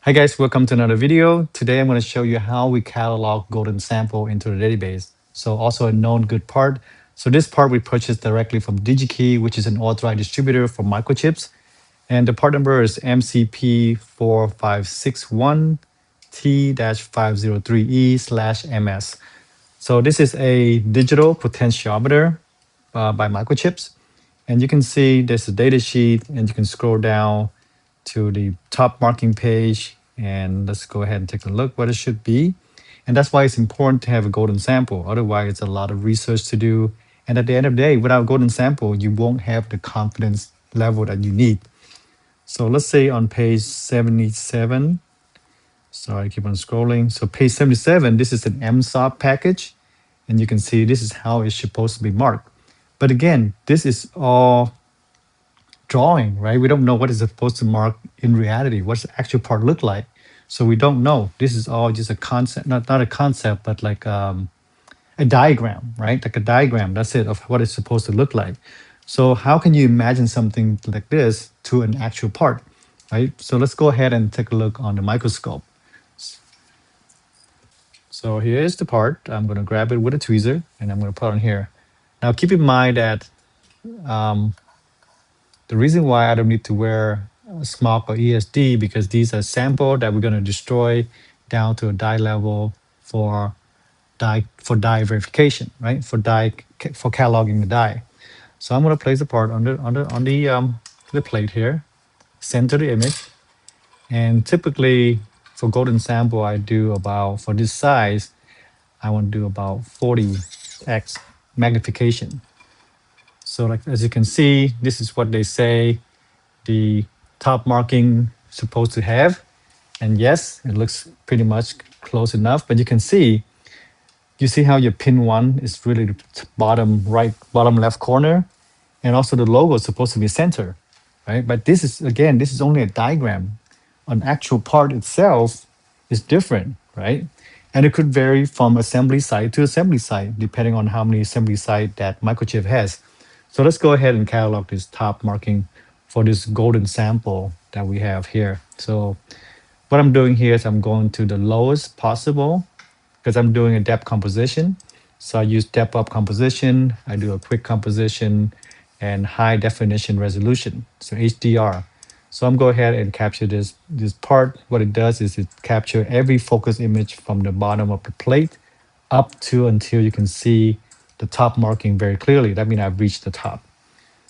Hi guys, welcome to another video. Today I'm going to show you how we catalog golden sample into the database. So also a known good part. So this part we purchased directly from DigiKey, which is an authorized distributor for microchips. And the part number is MCP4561T-503E/MS. So this is a digital potentiometer by microchips. And you can see there's a data sheet and you can scroll down to the top marking page and let's go ahead and take a look what it should be. And that's why it's important to have a golden sample. Otherwise, it's a lot of research to do. And at the end of the day, without a golden sample, you won't have the confidence level that you need. So let's say on page 77, sorry, I keep on scrolling. So page 77, this is an MSOP package. And you can see this is how it's supposed to be marked. But again, this is all drawing, right? We don't know what is supposed to mark in reality. What's the actual part look like? So we don't know. This is all just a concept, not a concept, but like a diagram, right? Like a diagram. That's it of what it's supposed to look like. So how can you imagine something like this to an actual part, right? So let's go ahead and take a look on the microscope. So here is the part. I'm going to grab it with a tweezer and I'm going to put it on here. Now keep in mind that the reason why I don't need to wear SMOC or ESD because these are sample that we're going to destroy down to a die level for die verification, right? For cataloging the die. So I'm going to place the part on the plate here, center the image, and typically for golden sample I do about for this size I want to do about 40x magnification. So like as you can see, this is what they say the top marking supposed to have. And yes, it looks pretty much close enough, but you see how your pin one is really the bottom right, bottom left corner. And also the logo is supposed to be center, right? But this is, again, this is only a diagram. An actual part itself is different, right? And it could vary from assembly site to assembly site, depending on how many assembly site that microchip has. So let's go ahead and catalog this top marking for this golden sample that we have here. So what I'm doing here is I'm going to the lowest possible because I'm doing a depth composition. So I use depth up composition, I do a quick composition and high definition resolution, so HDR. So I'm going ahead and capture this part. What it does is it capture every focus image from the bottom of the plate up to until you can see the top marking very clearly. That means I've reached the top.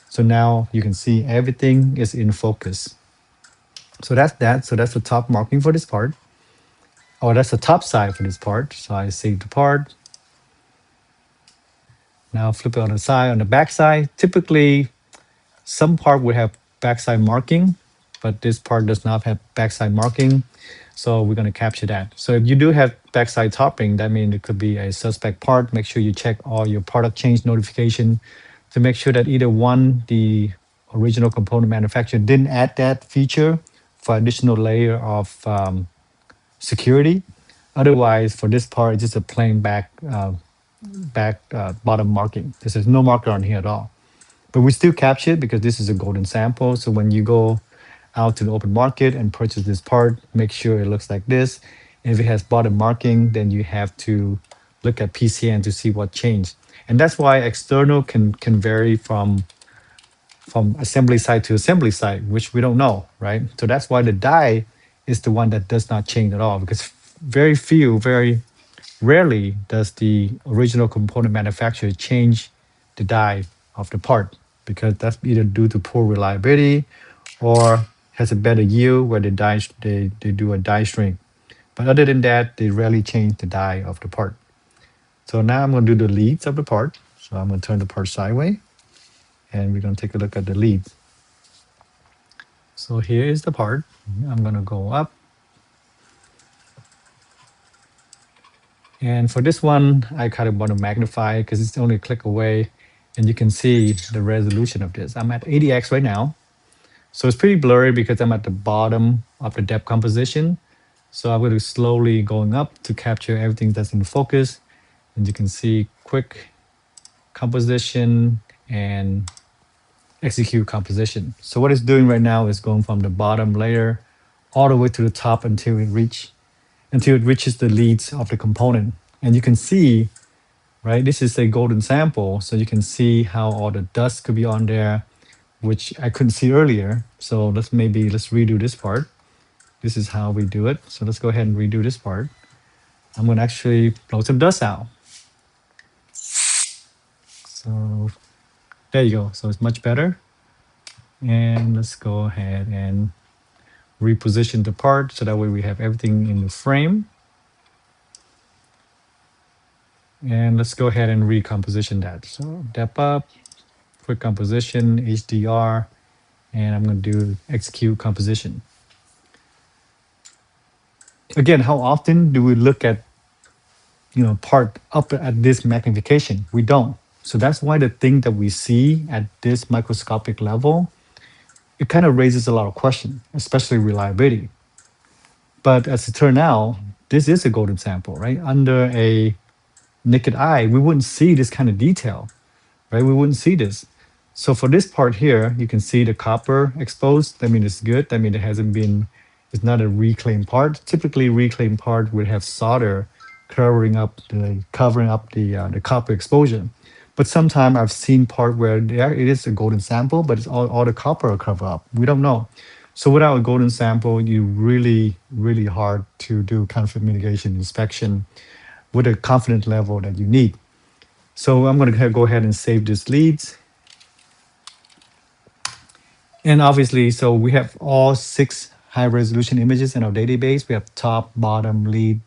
So now you can see everything is in focus. So that's that. So that's the top marking for this part. Oh, that's the top side for this part. So I save the part. Now flip it on the side, on the back side. Typically, some part would have backside marking, but this part does not have backside marking. So we're going to capture that. So if you do have backside topping, that means it could be a suspect part. Make sure you check all your product change notification to make sure that either one, the original component manufacturer didn't add that feature for additional layer of security. Otherwise, for this part, it's just a plain bottom marking. There's no marker on here at all. But we still capture it because this is a golden sample. So when you go out to the open market and purchase this part, make sure it looks like this. If it has bottom marking, then you have to look at PCN to see what changed. And that's why external can vary from assembly site to assembly site, which we don't know, right? So that's why the die is the one that does not change at all because very rarely does the original component manufacturer change the die of the part because that's either due to poor reliability or has a better yield where they do a die shrink. But other than that, they rarely change the die of the part. So now I'm going to do the leads of the part. So I'm going to turn the part sideways and we're going to take a look at the leads. So here is the part. I'm going to go up. And for this one, I kind of want to magnify because it's only a click away and you can see the resolution of this. I'm at 80x right now. So it's pretty blurry because I'm at the bottom of the depth composition. So I'm going to slowly going up to capture everything that's in focus. And you can see quick composition and execute composition. So what it's doing right now is going from the bottom layer all the way to the top until it reaches the leads of the component. And you can see, right, this is a golden sample, so you can see how all the dust could be on there, which I couldn't see earlier. So let's redo this part. This is how we do it. So let's go ahead and redo this part. I'm going to actually blow some dust out. So there you go. So it's much better. And let's go ahead and reposition the part so that way we have everything in the frame. And let's go ahead and recomposition that. So depth up, quick composition, HDR, and I'm going to do execute composition. Again, how often do we look at part up at this magnification? We don't. So that's why the thing that we see at this microscopic level, it kind of raises a lot of questions, especially reliability. But as it turned out, this is a golden sample, right? Under a naked eye, we wouldn't see this kind of detail, right? We wouldn't see this. So for this part here, you can see the copper exposed. That means it's good. That means it hasn't been, it's not a reclaimed part. Typically, reclaimed part would have solder covering up the copper exposure. But sometimes I've seen part where there it is a golden sample, but it's all the copper are covered up. We don't know. So without a golden sample, you really hard to do counterfeit mitigation inspection with a confidence level that you need. So I'm going to go ahead and save this leads. And obviously, so we have all 6 high resolution images in our database. We have top, bottom, lead,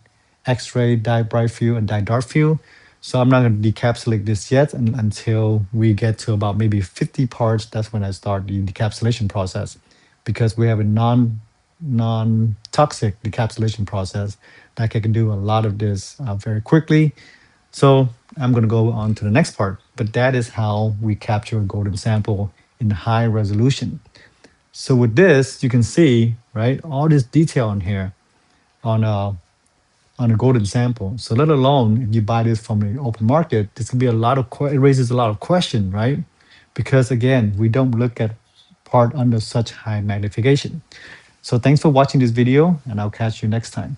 X-ray, dye bright field, and dye dark field. So I'm not going to decapsulate this yet until we get to about maybe 50 parts. That's when I start the decapsulation process, because we have a non-toxic decapsulation process that can do a lot of this very quickly. So I'm going to go on to the next part, but that is how we capture a golden sample in high resolution. So with this, you can see, right, all this detail on here on a golden sample. So let alone if you buy this from the open market, this can be it raises a lot of question, right? Because again, we don't look at part under such high magnification. So thanks for watching this video, and I'll catch you next time.